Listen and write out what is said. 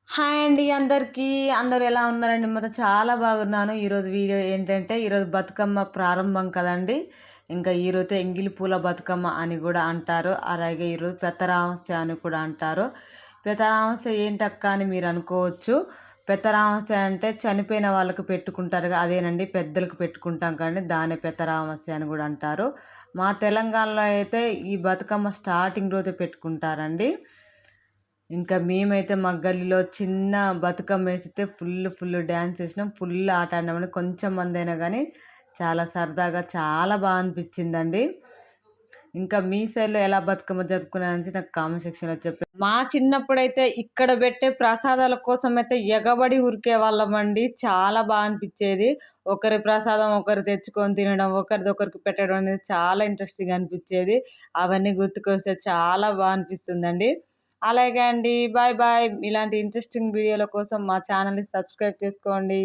Hi అండి అందరికీ. అందరూ ఎలా ఉన్నారండి? మొత్తం చాలా బాగున్నాను. ఈరోజు వీడియో ఏంటంటే, ఈరోజు బతుకమ్మ ప్రారంభం కదండీ! ఇంకా ఈరోజు ఎంగిలి పూల బతుకమ్మ అని గూడా అంటారు. అలాగే ఈరోజు పెత్తరామాస్య అని కూడా అంటారు. పెత్తరామాస్య ఏంటక్క అని మీరు అనుకోవచ్చు. పెత్తరామాస్య అంటే చనిపోయిన వాళ్ళకి పెట్టుకుంటారుగా అదేనండి. పెద్దలకు పెట్టుకుంటాం కానీ దాన్నే పెత్తరామాస్య అని గూడా అంటారు. మా తెలంగాణలో అయితే ఈ బతుకమ్మ స్టార్టింగ్ రోజే పెట్టుకుంటారండి. ఇంకా మేమైతే మా గల్లీలో చిన్న బతుకమ్మ వేసితే ఫుల్ డ్యాన్స్ వేసినాం. ఫుల్ ఆట ఆడినామండి. కొంచెం మందైనా కానీ చాలా సరదాగా చాలా బాగా అనిపించిందండి. ఇంకా మీ సైడ్లో ఎలా బతుకమ్మ జరుపుకున్నారని నాకు కామెంట్ సెక్షన్లో చెప్పారు. మా చిన్నప్పుడైతే ఇక్కడ పెట్టే ప్రసాదాల కోసం అయితే ఎగబడి ఉరికే వాళ్ళమండి. చాలా బాగా అనిపించేది. ఒకరి ప్రసాదం ఒకరు తెచ్చుకొని తినడం, ఒకరిది ఒకరికి పెట్టడం అనేది చాలా ఇంట్రెస్టింగ్ అనిపించేది. అవన్నీ గుర్తుకొస్తే చాలా బాగా అనిపిస్తుందండి. అలాగే అండి. Bye bye. ఇలాంటి ఇంట్రెస్టింగ్ వీడియోల కోసం మా ఛానల్ని సబ్స్క్రైబ్ చేసుకోండి.